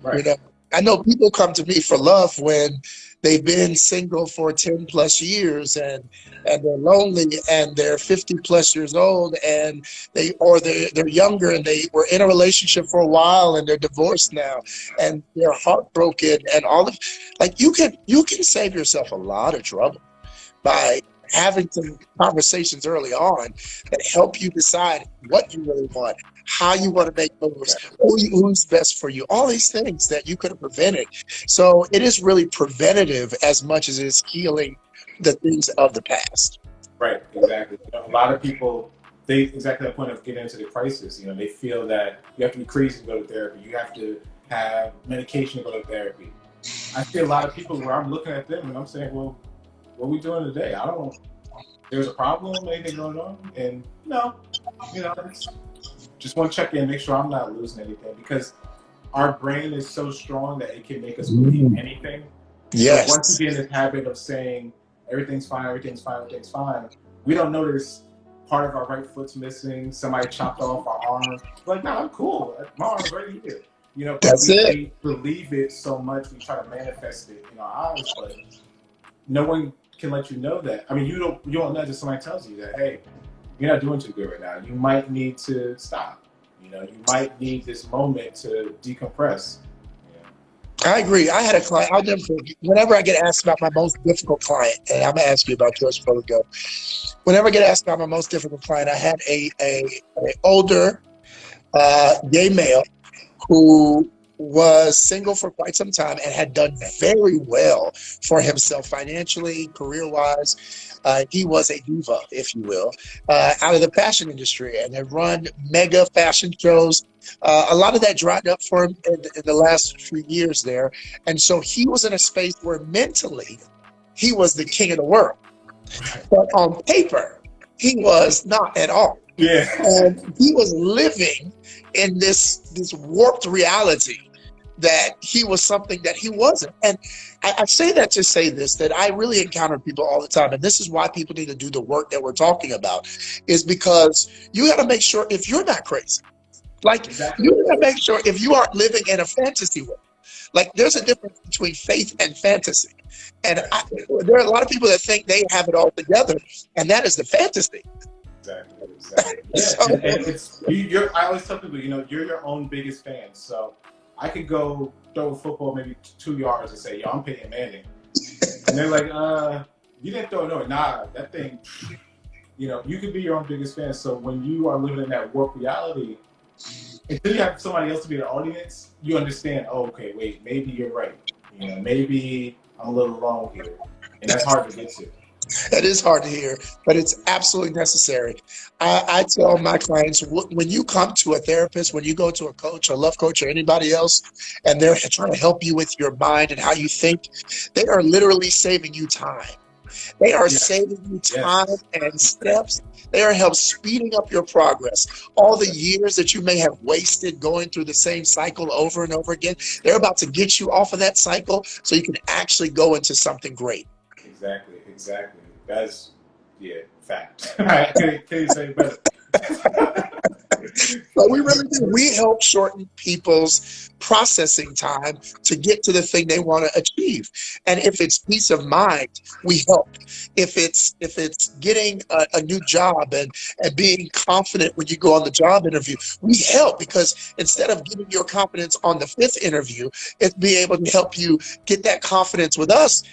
Right. I know people come to me for love when they've been single for 10 plus years and they're lonely and they're 50 plus years old and they're younger and they were in a relationship for a while and they're divorced now and they're heartbroken and all of you can save yourself a lot of trouble by having some conversations early on that help you decide what you really want, how you want to make moves, who's best for you, all these things that you could have prevented. So it is really preventative as much as it is healing the things of the past. Right, exactly. A lot of people, they exactly the point of getting into the crisis. They feel that you have to be crazy to go to therapy. You have to have medication to go to therapy. I see a lot of people where I'm looking at them and I'm saying, well, what are we doing today? There's a problem, anything going on? And no, just want to check in, make sure I'm not losing anything, because our brain is so strong that it can make us believe anything. Yes. So once you get in the habit of saying everything's fine, we don't notice part of our right foot's missing, somebody chopped off our arm. We're like, no, I'm cool. My arm's right here. We believe it so much, we try to manifest it in our eyes, but no one can let you know that. I mean, you don't know until somebody tells you that, hey, you're not doing too good right now. You might need to stop. You might need this moment to decompress. I agree. I had a client, I'll never forget, whenever I get asked about my most difficult client, and I'm going to ask you about yours before we go. Whenever I get asked about my most difficult client, I had a older gay male who was single for quite some time and had done very well for himself financially, career-wise. He was a diva, if you will, out of the fashion industry and had run mega fashion shows. A lot of that dried up for him in the last few years there. And so he was in a space where mentally he was the king of the world. But on paper, he was not at all. Yeah. And he was living in this warped reality that he was something that he wasn't. And I say that to say this, that I really encounter people all the time. And this is why people need to do the work that we're talking about, is because you got to make sure if you're not crazy, you got to make sure if you aren't living in a fantasy world. There's a difference between faith and fantasy. And there are a lot of people that think they have it all together, and that is the fantasy. Exactly. Yeah. And I always tell people, you're your own biggest fan. So I could go throw a football maybe 2 yards and say, yo, I'm Peyton Manning. And they're like, you didn't throw no. Nah, that thing, you could be your own biggest fan. So when you are living in that warped reality, until you have somebody else to be the audience, you understand, oh, okay, wait, maybe you're right. Maybe I'm a little wrong here. And that's hard to get to. That is hard to hear, but it's absolutely necessary. I tell my clients, when you come to a therapist, when you go to a coach, a love coach, or anybody else, and they're trying to help you with your mind and how you think, they are literally saving you time. They are Yeah. saving you time Yes. and steps. They are help speeding up your progress. All the years that you may have wasted going through the same cycle over and over again, they're about to get you off of that cycle so you can actually go into something great. Exactly. Exactly. That's fact. I can't say it better. But we really do. We help shorten people's processing time to get to the thing they want to achieve. And if it's peace of mind, we help. If it's getting a new job and being confident when you go on the job interview, we help because instead of getting your confidence on the fifth interview, it's be able to help you get that confidence with us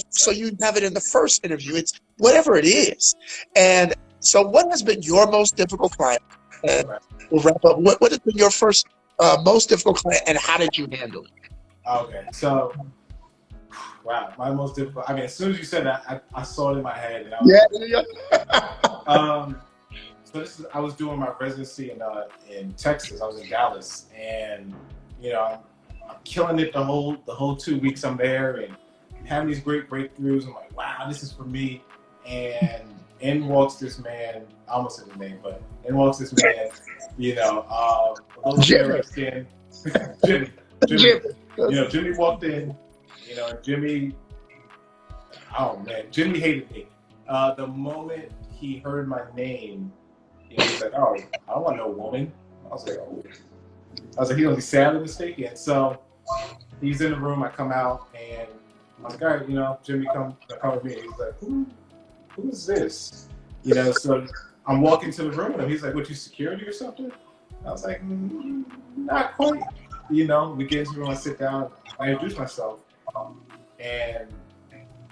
so you have it in the first interview. It's whatever it is. And so what has been your most difficult client? And Right. we'll wrap up. What has been your first most difficult client, and how did you handle it? Okay. So, wow, my most difficult. I mean, as soon as you said that, I saw it in my head, and I was Yeah, so I was doing my residency in Texas. I was in Dallas, and I'm killing it the whole 2 weeks I'm there, and having these great breakthroughs. I'm like, wow, this is for me. And in walks this man. I almost said his name, but in walks this man. For those Jimmy. skin, Jimmy. Jimmy walked in. Jimmy. Oh man, Jimmy hated me. The moment he heard my name, he was like, "Oh, I don't want no woman." I was like, "Oh." I was like, "He's gonna be sadly mistaken." So he's in the room. I come out and I was like, "All right, Jimmy, come with me." He's like, "Who's this?" So I'm walking to the room and he's like, "What, you security or something?" I was like, "Not quite." We get into the room. I sit down. I introduce myself, and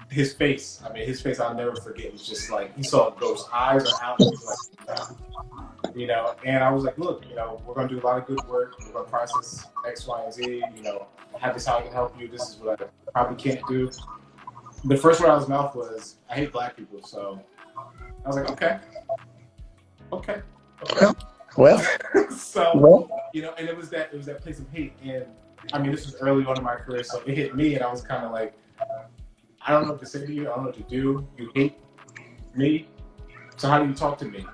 his face, I'll never forget. It was just like, he saw those eyes are out. He was like, and I was like, look, we're going to do a lot of good work. We're going to process X, Y, and Z. Have this how I can help you. This is what I probably can't do. The first word out of his mouth was, I hate black people. So I was like, okay. Well, So, and it was that place of hate. And I mean, this was early on in my career. So it hit me and I was kind of like, I don't know what to say to you. I don't know what to do. You hate me. So how do you talk to me?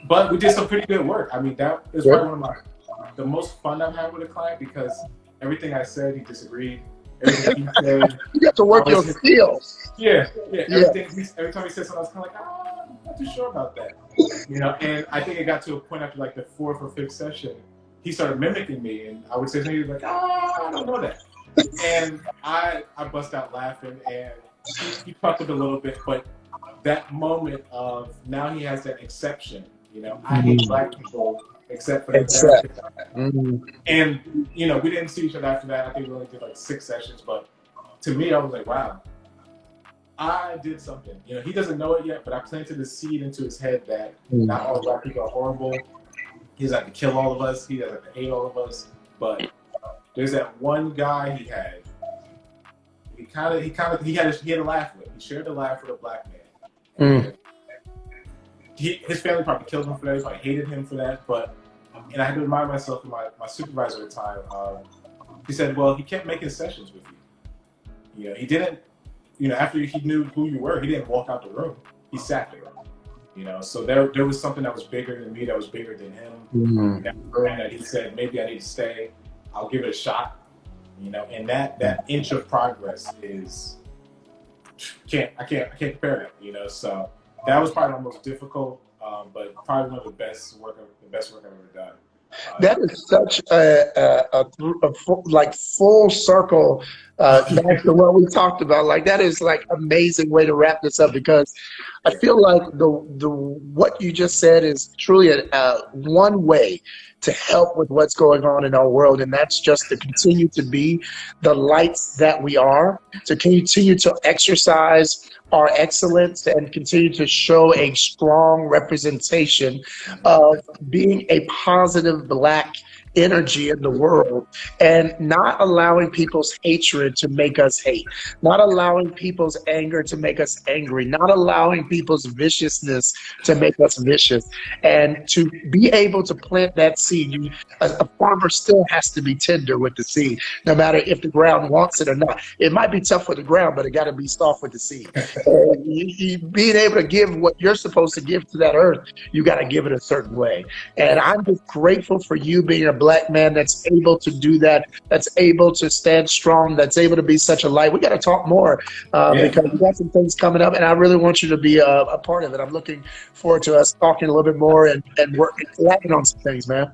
But we did some pretty good work. I mean, that is probably one of the most fun I've had with a client because everything I said, he disagreed. Everything he said, you got to work your skills. Yeah. Every time he said something, I was kind of like, I'm not too sure about that. And I think it got to a point after like the fourth or fifth session, he started mimicking me, and I would say something like, I don't know that. And I bust out laughing, and he chuckled a little bit, but that moment of now he has that exception. I hate black people except for that. And we didn't see each other after that. I think we only did like 6 sessions, but to me, I was like, wow, I did something. He doesn't know it yet, but I planted the seed into his head that not all black people are horrible. He's like to kill all of us. He doesn't have to hate all of us, but there's that one guy he had. He had a laugh with. He shared a laugh with a black man. His family probably killed him for that. He probably hated him for that. And I had to remind myself of my supervisor at the time. He said, "Well, he kept making sessions with you. He didn't. After he knew who you were, he didn't walk out the room. He sat there. So there was something that was bigger than me, that was bigger than him. That he said, maybe I need to stay. I'll give it a shot." And that inch of progress is I can't compare it. So that was probably the most difficult, but probably one of the best work I've ever done. That is such like full circle back to what we talked about. Like that is like amazing way to wrap this up because I feel like the what you just said is truly one way to help with what's going on in our world, and that's just to continue to be the lights that we are, to continue to exercise our excellence and continue to show a strong representation of being a positive black energy in the world and not allowing people's hatred to make us hate, not allowing people's anger to make us angry, not allowing people's viciousness to make us vicious. And to be able to plant that seed, a farmer still has to be tender with the seed, no matter if the ground wants it or not. It might be tough with the ground, but it got to be soft with the seed. And being able to give what you're supposed to give to that earth, you got to give it a certain way. And I'm just grateful for you being a black man that's able to do that, that's able to stand strong, that's able to be such a light. We got to talk more because we got some things coming up, and I really want you to be a part of it. I'm looking forward to us talking a little bit more and working on some things, man.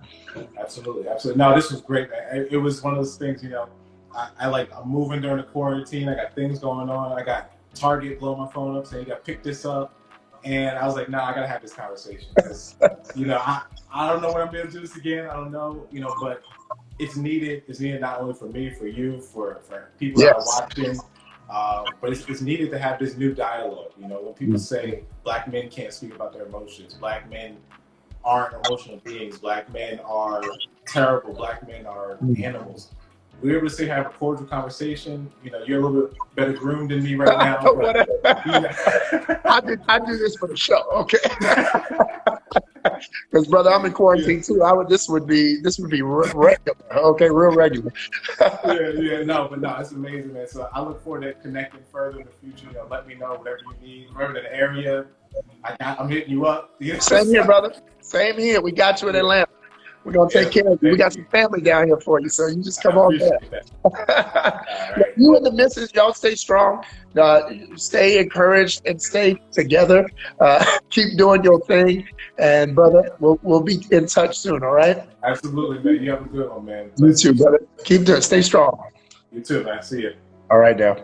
Absolutely, absolutely. No, this was great, man. It was one of those things, you know. I'm moving during the quarantine. I got things going on. I got Target blowing my phone up saying you got to pick this up, and I was like, nah, I gotta have this conversation because, you know, I don't know when I'm gonna do this again. I don't know, you know, but it's needed. It's needed not only for me, for you, for people that are watching, but it's needed to have this new dialogue. You know, when people say black men can't speak about their emotions, black men aren't emotional beings, black men are terrible, black men are animals. We were able to sit here and have a cordial conversation. You know, you're a little bit better groomed than me right now. But, you know. I do this for the show, okay? Because brother, I'm in quarantine too. This would be regular, okay, real regular. No, it's amazing, man. So I look forward to connecting further in the future. You know, let me know whatever you need. Wherever in the area, I'm hitting you up. You know? Same here, brother. Same here. We got you in Atlanta. We're gonna take care of you. We got some family down here for you, so you just come on back. Right. You and the missus, y'all stay strong, stay encouraged, and stay together. Keep doing your thing, and brother, we'll be in touch soon. All right? Absolutely, man. You have a good one, man. You too, brother. Keep doing. Stay strong. You too, man. See you. All right, now.